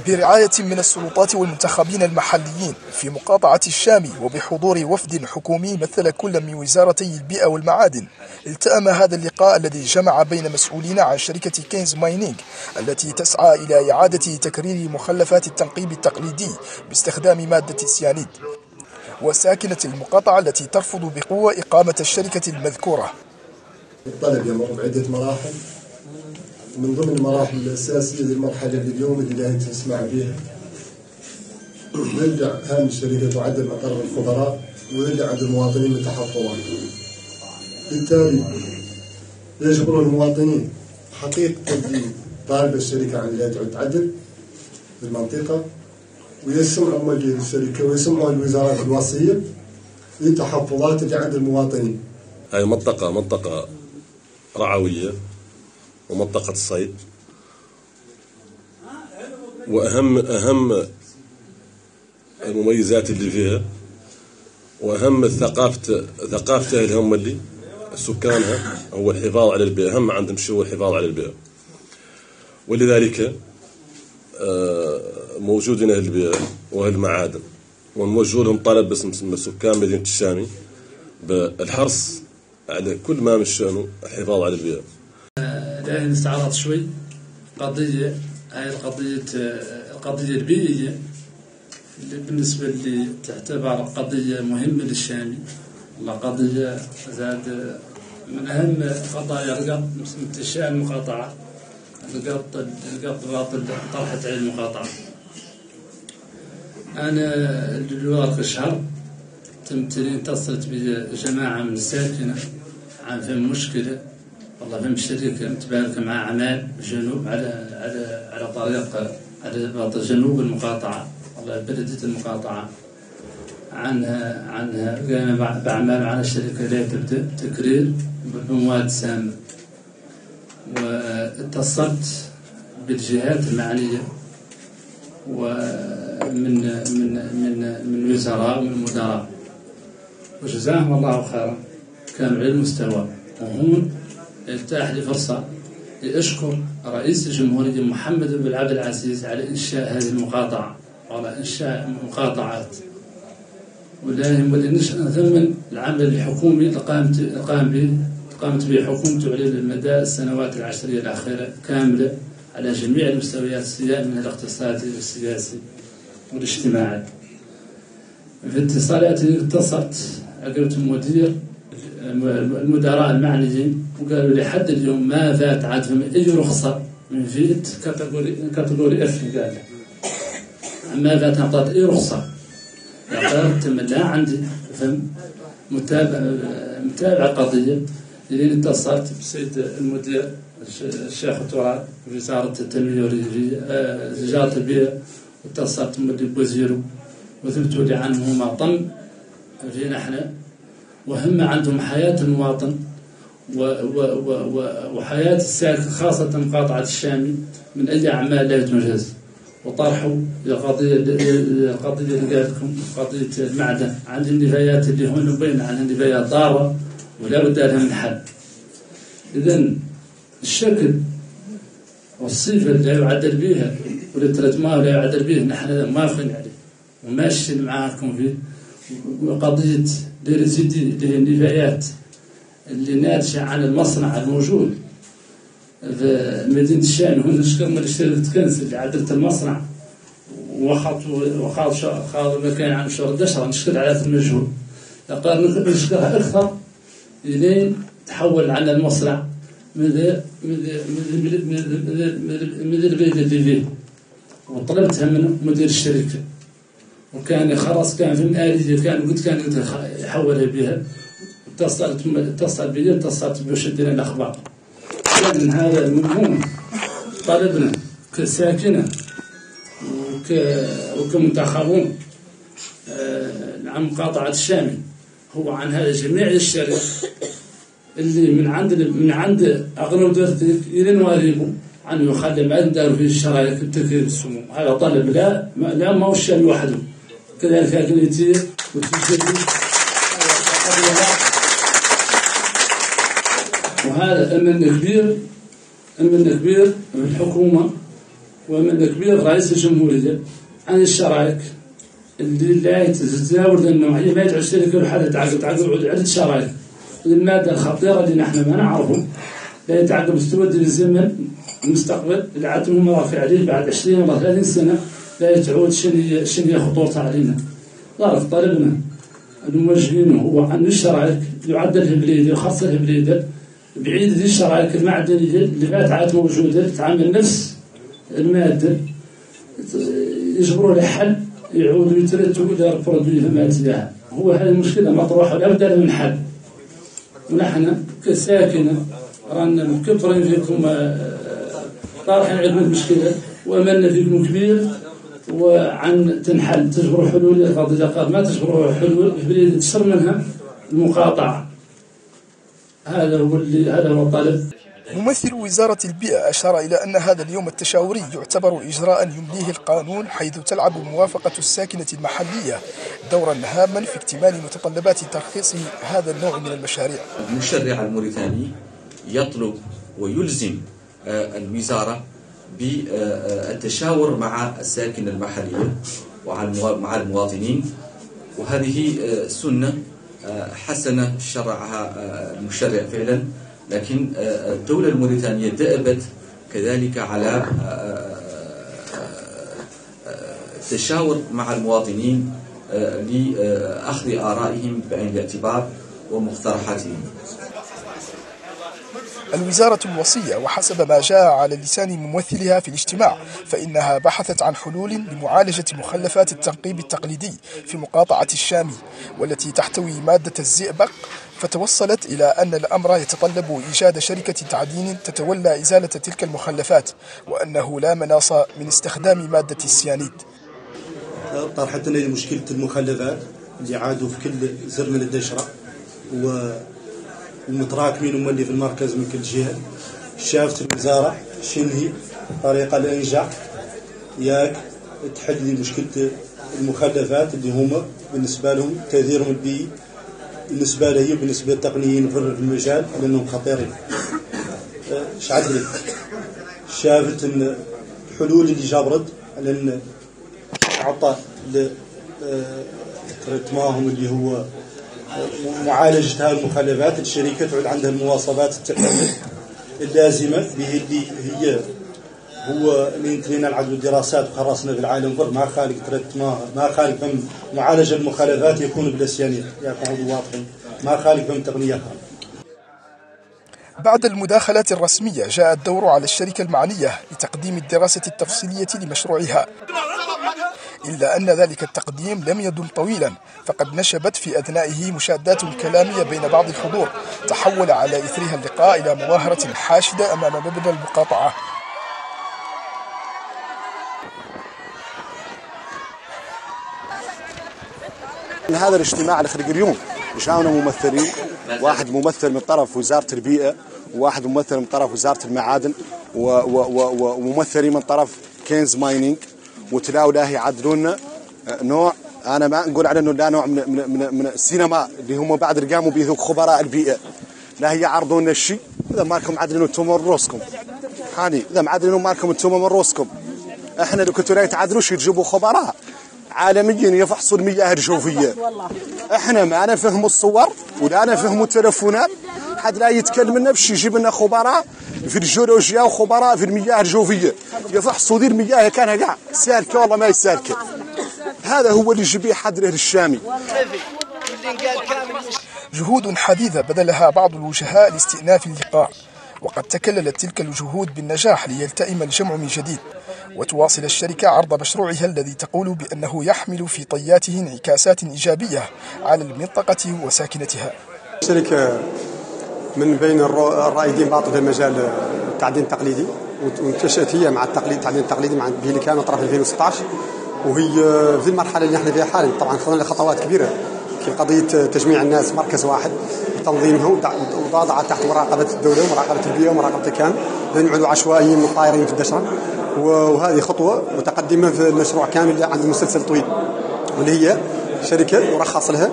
برعاية من السلطات والمنتخبين المحليين في مقاطعة الشامي وبحضور وفد حكومي مثل كل من وزارتي البيئة والمعادن، التأم هذا اللقاء الذي جمع بين مسؤولين عن شركة كينز ماينينغ التي تسعى إلى إعادة تكرير مخلفات التنقيب التقليدي باستخدام مادة السيانيد، وساكنة المقاطعة التي ترفض بقوة إقامة الشركة المذكورة. الطلب يمر بعدة مراحل، من ضمن المراحل الأساسية للمرحلة اللي اليوم اللي تسمع بها نرجع هذه الشركة تعدل مقر الخبراء ويرجع عند المواطنين من تحفظات. بالتالي يجبر المواطنين حقيقة طالب الشركة عن لا تعدل في المنطقة، ويسمعوا موجه الشركة ويسمعوا الوزارات الوصية للتحفظات اللي عند المواطنين. هاي منطقة رعوية ومنطقة صيد، وأهم المميزات اللي فيها وأهم ثقافتها اللي هم اللي سكانها هو الحفاظ على البيئة. أهم عندهم شيء هو الحفاظ على البيئة، ولذلك موجودين أهل البيئة وأهل المعادن، ونوجه لهم طلب باسم سكان مدينة الشامي بالحرص على كل ما من شأنه الحفاظ على البيئة. الآن نستعرض شوي قضية، هاي القضية البيئية اللي بالنسبة لي تعتبر قضية مهمة للشامي، قضية زاد من أهم قضايا القط من إنشاء المقاطعة. القط باطل طرحت عليه المقاطعة. أنا الوقت الشهر تمتلين اتصلت بجماعة من الساكنة عن فهم مشكلة، والله فهم الشركة متباركة مع أعمال بالجنوب على طريق على جنوب المقاطعة، والله بلدية المقاطعة عنها قام بأعمال على الشركة لا تبدأ تكرير بمواد سامة. واتصلت بالجهات المعنية ومن من وزراء ومن مدراء، وجزاهم الله خيرا، كانوا على المستوى. وهون اتاح لي فرصة لأشكر رئيس الجمهورية محمد بن عبد العزيز على إنشاء هذه المقاطعة، وعلى إنشاء مقاطعات، ثمن العمل الحكومي اللي قامت به حكومته على مدى السنوات العشرية الأخيرة كاملة على جميع المستويات من الاقتصادي والسياسي والاجتماعي. في اتصالاتي اتصلت عقبت المدراء المعنيين وقالوا لي حد اليوم ما فات عاد أي رخصة من فيت كاتيجوري اف، قال ما فات نعطات أي رخصة. قالت لا عندي فهم متابع قضية. لين اتصلت بالسيد المدير الشيخ تراب وزارة التنمية والريفية وزارة البيئة، واتصلت بوزيره وثبتوا لي عنهم ما طم فينا احنا، وهم عندهم حياة المواطن وحياة الساكن، خاصة مقاطعة الشامي من أي أعمال لا تنجز. وطرحوا القضية اللي قال لكم قضية المعدن عند النفايات اللي هون وبين عن النفايات ضارة ولا بد لها من حل. إذن الشكل والصفة اللي يعدل بها والترجمة اللي يعدل بها نحن موافقين عليه وماشيين معاكم فيه. وقضية ليرزيدي اللي هي النفايات اللي ناتجة عن المصنع الموجود في مدينة الشام، هنا نشكر من اشتريت كنز اللي عدلت المصنع وخاض مكان عن شهر دشرة، نشكر على المجهود. لقد نشكرها أكثر إلين تحول عنا المصنع من البلد اللي فيه، وطلبتها من مدير الشركة، وكان خلاص كان في الآلية كان يحولها بها. اتصل بي اتصلت بوشدنا الأخبار. من هذا المضمون طلبنا كساكنة وكمنتخبون عن مقاطعة الشامي هو عن هذا جميع الشركة اللي من عند أغنى دورتك إلى نواريبه عنه يخلي ما داروا فيه الشرايك بتكرير السموم. هذا طلب لا ما هو الشامي وحده، كذلك أغنيتي وتجدي. وهذا أمن كبير من الحكومة ومن كبير رئيس الجمهورية عن الشرائك اللي لا تتزاول النوعية، ما يدعو الشركة لحالة تعقد عدة شرائك. المادة الخطيرة اللي نحن ما نعرفه لا يتعقب مستودع الزمن المستقبل اللي عادوا مرافع عليه بعد 20 ولا 30 سنة لا يتعود شنو خطورتها علينا. ضرب طلبنا الموجهين هو أن الشرائك يعدل الهبليدة وخاصة الهبليدة بعيد ذي الشرائك المعدنية اللي بقت موجودة تعمل نفس المادة، يجبروا لها حل يعودوا يترتبوا إلى البرودوي المادية. هو هذه المشكلة مطروحة لا بد من حل. ونحن كساكنة رانا مكبرين فيكم طارحين عندنا المشكلة وأملنا فيكم كبير وعن تنحل تجبروا حلول القضية. قال ما تجبروا حلول بليد تشر منها المقاطعة. هذا هو الطلب. ممثل وزارة البيئة أشار إلى أن هذا اليوم التشاوري يعتبر إجراء يمليه القانون، حيث تلعب موافقة الساكنة المحلية دورا هاما في اكتمال متطلبات ترخيص هذا النوع من المشاريع. المشرع الموريتاني يطلب ويلزم الوزارة بالتشاور مع الساكنة المحلية ومع المواطنين، وهذه سنة حسنة شرعها المشرع فعلا، لكن الدولة الموريتانية دأبت كذلك على التشاور مع المواطنين لأخذ آرائهم بعين الاعتبار ومقترحاتهم. الوزارة الوصية وحسب ما جاء على لسان ممثلها في الاجتماع فإنها بحثت عن حلول لمعالجة مخلفات التنقيب التقليدي في مقاطعة الشامي والتي تحتوي مادة الزئبق، فتوصلت إلى أن الأمر يتطلب إيجاد شركة تعدين تتولى إزالة تلك المخلفات، وأنه لا مناص من استخدام مادة السيانيد. طرحت لنا مشكلة المخلفات اللي عادوا في كل زر من الدشرة والمتراكمين هم اللي في المركز من كل جهة. شافت الوزارة شنهي طريقة الأنجع ياك تحل لي مشكلة المخلفات اللي هما بالنسبة لهم تأثيرهم البيئي بالنسبة لي وبالنسبة للتقنيين في المجال لأنهم خطيرين. شعد لي شافت أن الحلول اللي جابرت على أن عطى ترتماهم اللي هو معالجة هذه المخلفات، الشركة تعود عندها المواصفات التقنية اللازمة به اللي هو اللي ينتلينا العدد الدراسات وخرصنا في العالم غير ما خالق ترتماها، ما خالق فم معالجة المخلفات يكون بلا سيانيد، يكون واضحين ما خالق فم تقنية. بعد المداخلات الرسمية جاء الدور على الشركة المعنية لتقديم الدراسة التفصيلية لمشروعها، إلا أن ذلك التقديم لم يدم طويلا، فقد نشبت في أثنائه مشادات كلامية بين بعض الحضور تحول على إثرها اللقاء إلى مظاهرة حاشدة أمام مبنى المقاطعة. من هذا الاجتماع اللي خلق اليوم جاءنا ممثلين، واحد ممثل من طرف وزارة البيئة وواحد ممثل من طرف وزارة المعادن وممثلين من طرف كينز ماينينج، وتلاقوا لا يعدلون نوع انا ما نقول على انه لا نوع من السينما اللي هم بعد اللي قاموا به خبراء البيئه، لا هي يعرضون لنا الشيء اذا مالكم عدلين انتم من روسكم، حاني اذا معدلين مالكم انتم من روسكم. احنا لو كنتوا لا يتعدلوش يجيبوا خبراء عالميا يفحصوا المياه الجوفيه، احنا ما نفهموا الصور ولا نفهموا التلفونات، حد لا يتكلم لنا باش يجيب لنا خبراء في الجيولوجيا وخبراء في المياه الجوفيه يفحصوا ذي المياه كان كاع سالكه والله ما يسالكه. هذا هو اللي يجي به حدره للشامي. جهود حديثة بذلها بعض الوجهاء لاستئناف اللقاء، وقد تكللت تلك الجهود بالنجاح ليلتئم الجمع من جديد، وتواصل الشركة عرض مشروعها الذي تقول بأنه يحمل في طياته انعكاسات إيجابية على المنطقة وساكنتها. الشركة من بين الرائدين باطل في مجال التعدين التقليدي، وانتشأت هي مع التعدين التقليدي مع به كان طرف 2016، وهي في المرحلة اللي احنا فيها حاليا. طبعا خذنا خطوات كبيرة في قضية تجميع الناس مركز واحد وتنظيمها ووضعها تحت مراقبة الدولة ومراقبة البيئة ومراقبة الكامل، لأن يعودوا عشوائيين وطائرين في الدشرة. وهذه خطوة متقدمة في المشروع كامل اللي عنده مسلسل طويل، واللي هي شركة مرخص لها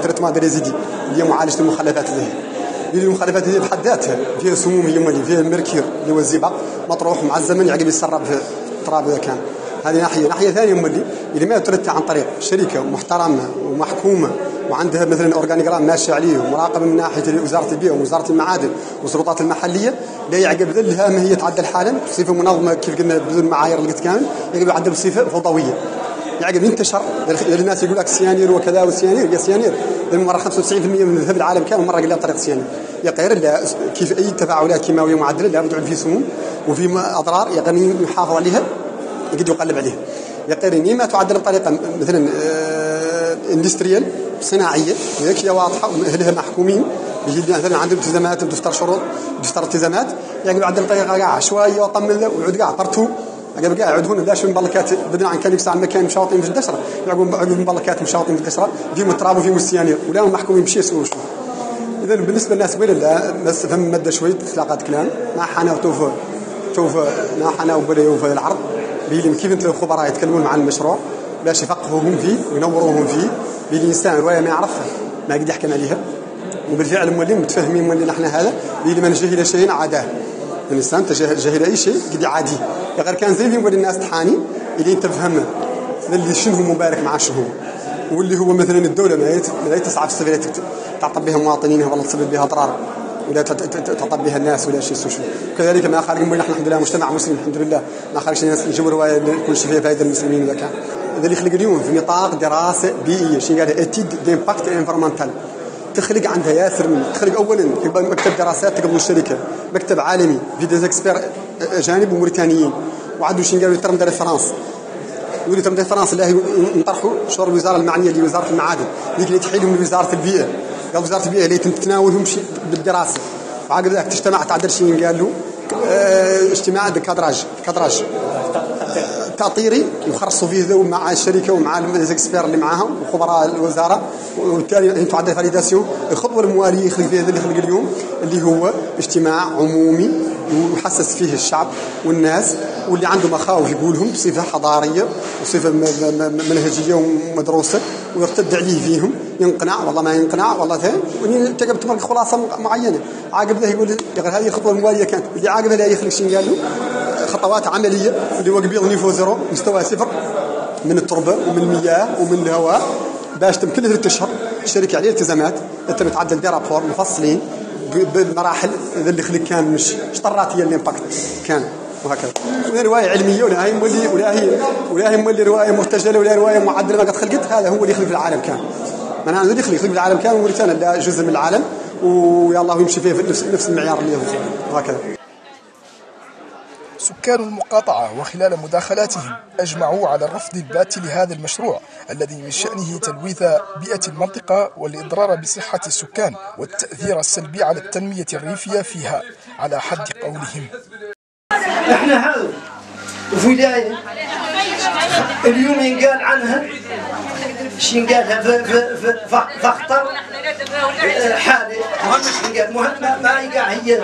تريتمون دي ريزيدي اللي هي معالجة المخلفات الذهنية. اللي المخالفات هذه بحد ذاتها فيها سموم، هي اللي فيها المركير اللي هو الزئبق مطروح مع الزمن يعقب يتسرب في التراب اذا كان. هذه ناحيه ثانيه اللي ما ترتع عن طريق شركه محترمه ومحكومه وعندها مثلا اورجانيغرام ماشي عليه ومراقبه من ناحيه وزاره البيئه ووزاره المعادن والسلطات المحليه، لا يعقب ذلها ما هي تعدل حالا بصفه منظمه كيف قلنا بدون معايير اللي قلت كامل، يعقب يعدل بصفه فوضويه. يعقب ينتشر الناس يقول لك السيانير وكذا والسيانير يا سيانير مره 95% من ذهب العالم كان مره قلنا بطريقه السيانير. يا غير كيف اي تفاعلات كيماويه معدله لا بد فيه سموم وفي اضرار يغني يحافظ عليها يقدر يقلب عليها. يقيني ما تعدل بطريقه مثلا اندستريال صناعيه وهيك واضحه واهلها محكومين مثلا عندهم التزامات بدفتر شروط بدفتر التزامات، يعني يعدل بطريقه كاع عشوائيه وطمن ويعود كاع برتو قبل كاع يعود هنا لاش مبلكات بدنا عن كان يسع مكان مشاطين في الدشره يعقوب مبلكات مشاطين في الدشره فيهم التراب وفيهم السيانير ولا محكومين بشيء يسووا شو. اذا بالنسبه للناس قبل لا بس فهم مده شويه تلاقات كلام ما حنا توف ما حنا وبريو في العرض بيلي كيف انت الخبراء يتكلمون مع المشروع باش يفقهوهم فيه وينوروهم فيه بيلي انسان روايه ما يعرفها ما قد يحكم عليها وبالفعل مولين متفاهمين من نحن هذا بيلي من جهل شيء عاداه الانسان تجاهل اي شيء قد عادي غير كان زين يقول الناس تحاني اللي انت تفهمه اللي شنو مبارك مع شنو واللي هو مثلا الدوله ما تسعى في السفرات تعطب بها مواطنينها ولا تصيب بها اضرار ولا تعطب بها الناس ولا شيء سوشو. كذلك ما خارج نحن الحمد لله مجتمع مسلم الحمد لله ما خارج الناس يجوا روايه كل شيء فيها فائده المسلمين اذا كان هذا اللي يخلق اليوم في نطاق دراسه بيئيه شيء قال اتيد ديمباكت انفيرمنتال تخلق عندها ياسر من تخلق اولا مكتب دراسات تقبل الشركه مكتب عالمي في ديز اكسبير اجانب وموريتانيين وعندوا شيء قالوا ترم دار فرنسا يقولوا ترم دار فرنسا اللي نطرحوا شغل الوزاره المعنيه اللي وزاره المعادن اللي تحيلهم من وزاره البيئه قال وزاره البيئه اللي تتناولهم شيء بالدراسه وعقب ذاك تجتمع تعدل شيء قالوا اجتماع كادراج تاطيري يخرصوا فيه ذو مع الشركه ومع الاكسبير اللي معاهم وخبراء الوزاره وبالتالي انتم عندنا فاليداسيون الخطوه المواليه يخلق فيها اللي خلق اليوم اللي هو اجتماع عمومي ويحسس فيه الشعب والناس واللي عنده مخاوف يقولهم بصفه حضاريه وصفه منهجيه ومدروسه ويرتد عليه فيهم ينقنع والله ما ينقنع والله ثاني تقبل تمرق خلاصه معينه عاقب ذا يقول هذه الخطوه المواليه كانت اللي عاقب لا يخلق شيء قال له خطوات عمليه اللي هو قبيل نيفو زيرو مستوى صفر من التربه ومن المياه ومن الهواء باش تم كل 3 اشهر الشركه عليها التزامات تم تعدل دي رابور مفصلين بالمراحل اللي خلق كان مش اشطرات هي الامباكت كان وهكذا روايه علميه ولا هي مولي روايه مرتجله ولا روايه معدله ما قد خلقت هذا هو اللي يخلق في العالم كان معناها اللي يخلق في العالم كان وموريتانيا لا جزء من العالم ويا الله يمشي فيه نفس المعيار اللي هو وهكذا. سكان المقاطعة وخلال مداخلاتهم أجمعوا على الرفض البات لهذا المشروع الذي من شأنه تلويث بيئة المنطقة والإضرار بصحة السكان والتأثير السلبي على التنمية الريفية فيها على حد قولهم. احنا هذا في ولاية اليوم ينقال عنها شي ينقالها في خطر حالة مهم ما يقع هي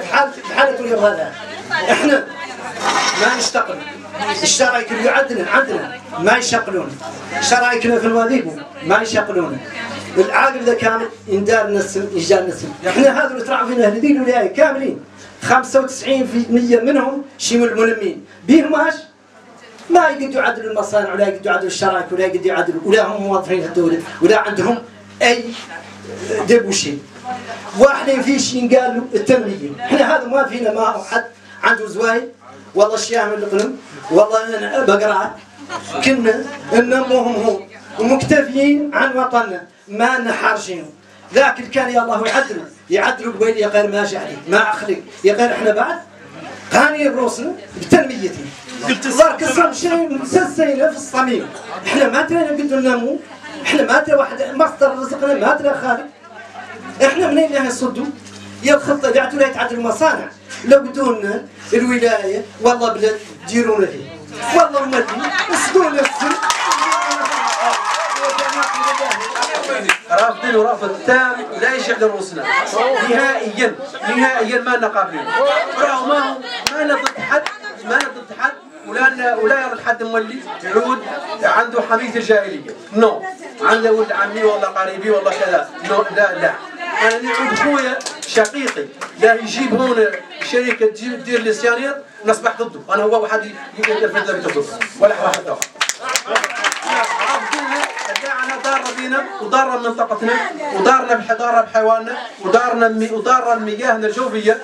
في حالة الإرهاب. احنا ما نشتغل الشرايك اللي عندنا ما يشغلون شرايكنا في الوظيفه ما يشغلون العاقل اذا كان يندار نسل يجار نسل احنا هذول اللي طلعوا فينا هذه الولايه كاملين 95% منهم شي من الملمين بيهماش ما يقدروا يعدلوا المصانع ولا يقدروا يعدلوا الشرايك ولا يقدروا يعدلوا ولا هم موظفين الدوله ولا عندهم اي دبوشي واحد في شيء قالوا التنميه احنا هذا ما فينا ما هو حد عنده زوايد والله الشيام اللي قلم والله انا بقرات كنا ننموهم هو ومكتفيين عن وطننا ما لنا حارشين ذاك اللي كان يا الله يعدلوا قبيل يا غير ماشي عليه ما اخلق يا غير احنا بعد قانين روسنا بتنميتي ضرك الصم شيء مسسينا في الصميم احنا ما ترينا قدر ننمو احنا ما ترى واحد مصدر رزقنا ما ترى خالق احنا منين اللي يصدوا يا الخطه اللي عتوا يتعدلوا المصانع لو بدون الولايه والله بلا ديرونا فيه والله ملي اسدونا السن رافضين ورافض تام لا يشع لرؤوسنا نهائيا ما لنا قابلين راهو ما لنا ضد حد ولا يرى الحد مولي يعود عنده حمية الجاهلية عنده ولد عمي والله قريبي والله كذا لا انا نعود خويا شقيقي لا يجيب هون شركه دير ليسيانير نصبح ضده، انا هو واحد يرفد له ضده ولا واحد اخر. انا ضاره بينا وضاره منطقتنا وضارنا بحضاره بحيواننا وضاره المياهنا الجوفيه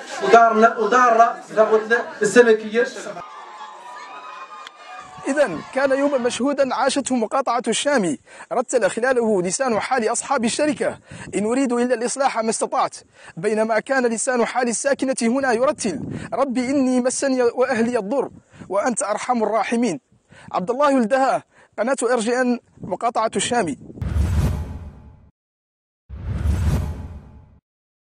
وضاره ثروتنا السمكيه. إذا كان يوما مشهودا عاشته مقاطعة الشامي، رتل خلاله لسان حال أصحاب الشركة: إن أريد إلا الإصلاح ما استطعت، بينما كان لسان حال الساكنة هنا يرتل: ربي إني مسني وأهلي الضر وأنت أرحم الراحمين. عبد الله الدهاه، قناة RGN، مقاطعة الشامي.